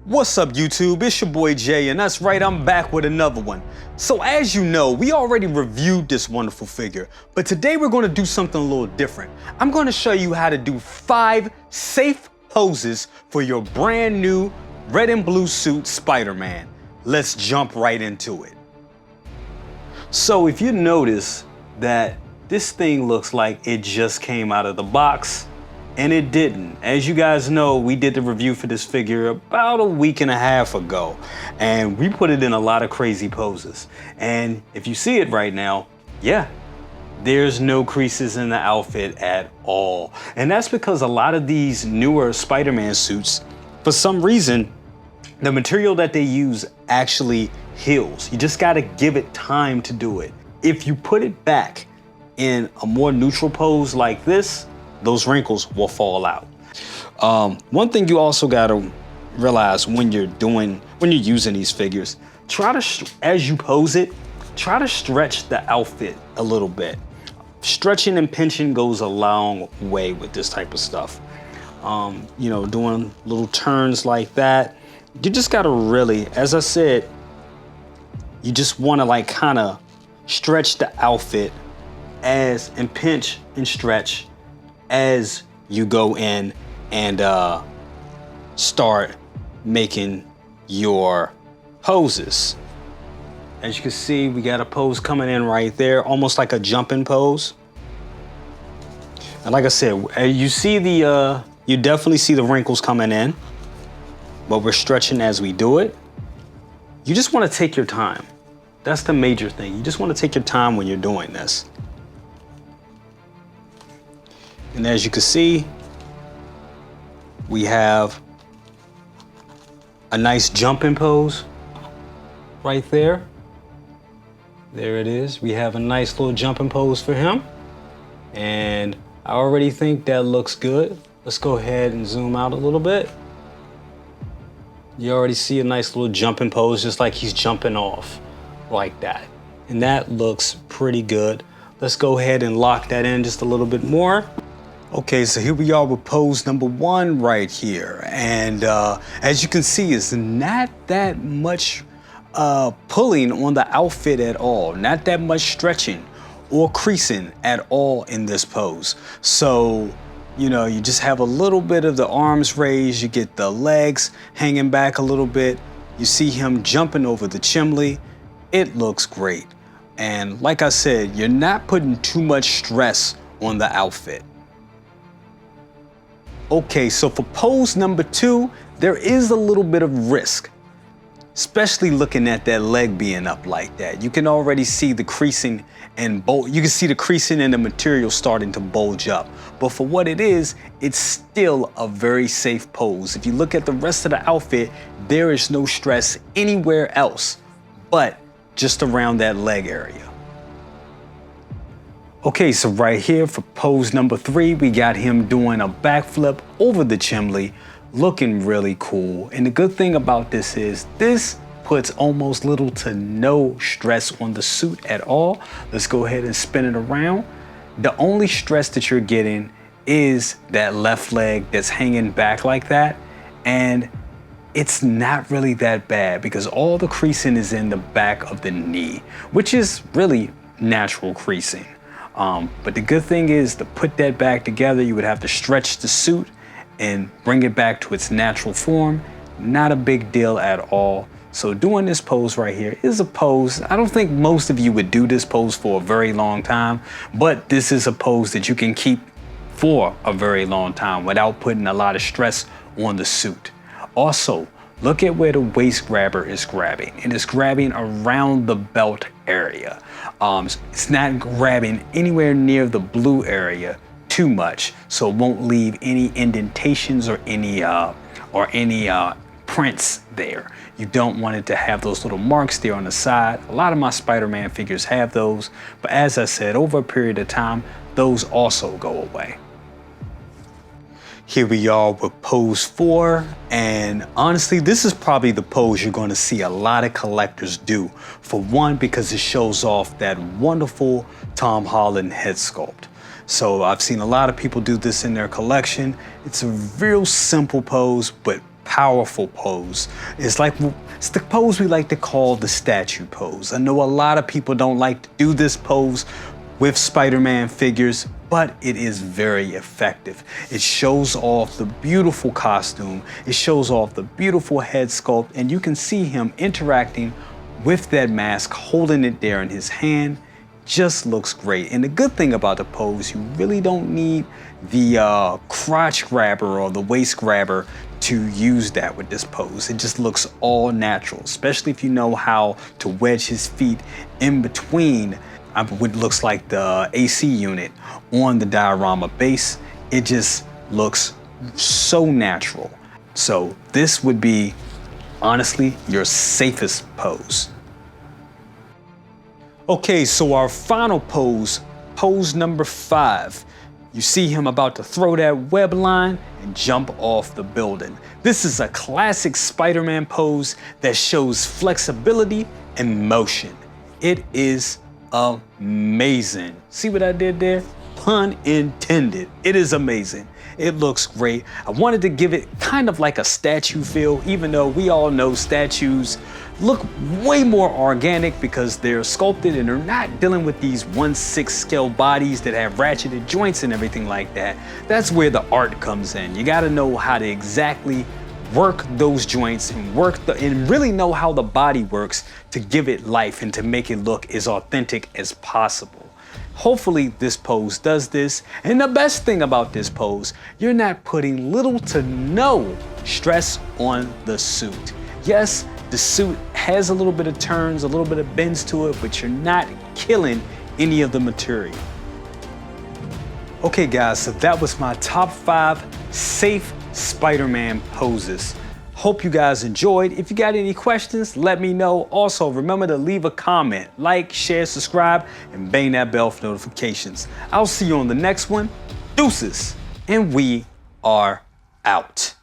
What's up YouTube, it's your boy Jay, and that's right, I'm back with another one. So as you know, we already reviewed this wonderful figure, but today we're going to do something a little different. I'm going to show you how to do 5 safe poses for your brand new red and blue suit Spider-Man. Let's jump right into it. So if you notice that this thing looks like it just came out of the box, and it didn't. As you guys know, we did the review for this figure about a week and a half ago, and we put it in a lot of crazy poses. And if you see it right now, yeah, there's no creases in the outfit at all. And that's because a lot of these newer Spider-Man suits, for some reason, the material that they use actually heals. You just gotta give it time to do it. If you put it back in a more neutral pose like this, those wrinkles will fall out. One thing you also gotta realize when you're using these figures, try to, as you pose it, try to stretch the outfit a little bit. Stretching and pinching goes a long way with this type of stuff. You know, doing little turns like that. You just gotta really, as I said, you just wanna like kinda stretch the outfit and pinch and stretch as you go in and start making your poses. As you can see, we got a pose coming in right there, almost like a jumping pose. And like I said, you see you definitely see the wrinkles coming in, but we're stretching as we do it. You just want to take your time. That's the major thing. You just want to take your time when you're doing this. And as you can see, we have a nice jumping pose right there. There it is. We have a nice little jumping pose for him. And I already think that looks good. Let's go ahead and zoom out a little bit. You already see a nice little jumping pose, just like he's jumping off like that. And that looks pretty good. Let's go ahead and lock that in just a little bit more. Okay, so here we are with pose number 1 right here. And as you can see, it's not that much pulling on the outfit at all. Not that much stretching or creasing at all in this pose. So, you know, you just have a little bit of the arms raised. You get the legs hanging back a little bit. You see him jumping over the chimney. It looks great. And like I said, you're not putting too much stress on the outfit. Okay, so for pose number 2, there is a little bit of risk, especially looking at that leg being up like that. You can already see the creasing and you can see the creasing and the material starting to bulge up. But for what it is, it's still a very safe pose. If you look at the rest of the outfit, there is no stress anywhere else, but just around that leg area. Okay, so right here for pose number 3, we got him doing a backflip over the chimney, looking really cool. And the good thing about this is this puts almost little to no stress on the suit at all. Let's go ahead and spin it around. The only stress that you're getting is that left leg that's hanging back like that. And it's not really that bad because all the creasing is in the back of the knee, which is really natural creasing. But the good thing is to put that back together, you would have to stretch the suit and bring it back to its natural form. Not a big deal at all. So doing this pose right here is a pose. I don't think most of you would do this pose for a very long time, but this is a pose that you can keep for a very long time without putting a lot of stress on the suit. Also, look at where the waist grabber is grabbing. It is grabbing around the belt area. It's not grabbing anywhere near the blue area too much, so it won't leave any indentations or any prints there. You don't want it to have those little marks there on the side. A lot of my Spider-Man figures have those, but as I said, over a period of time, those also go away. Here we are with pose 4, and honestly, this is probably the pose you're going to see a lot of collectors do. For one, because it shows off that wonderful Tom Holland head sculpt. So I've seen a lot of people do this in their collection. It's a real simple pose, but powerful pose. It's the pose we like to call the statue pose. I know a lot of people don't like to do this pose with Spider-Man figures, but it is very effective. It shows off the beautiful costume. It shows off the beautiful head sculpt, and you can see him interacting with that mask, holding it there in his hand. Just looks great. And the good thing about the pose, you really don't need the crotch grabber or the waist grabber to use that with this pose. It just looks all natural, especially if you know how to wedge his feet in between what looks like the AC unit on the diorama base. It just looks so natural. So this would be, honestly, your safest pose. Okay, so our final pose, pose number 5. You see him about to throw that web line and jump off the building. This is a classic Spider-Man pose that shows flexibility and motion. It is amazing. See what I did there? Pun intended. It is amazing. It looks great. I wanted to give it kind of like a statue feel, even though we all know statues look way more organic because they're sculpted and they're not dealing with these 1/6 scale bodies that have ratcheted joints and everything like that. That's where the art comes in. You gotta know how to exactly work those joints and really know how the body works to give it life and to make it look as authentic as possible. Hopefully this pose does this. And the best thing about this pose, you're not putting little to no stress on the suit. Yes, the suit has a little bit of turns, a little bit of bends to it, but you're not killing any of the material. Okay guys, so that was my top 5 safe Spider-Man poses. Hope you guys enjoyed. If you got any questions, let me know. Also, remember to leave a comment, like, share, subscribe, and bang that bell for notifications. I'll see you on the next one. Deuces, and we are out.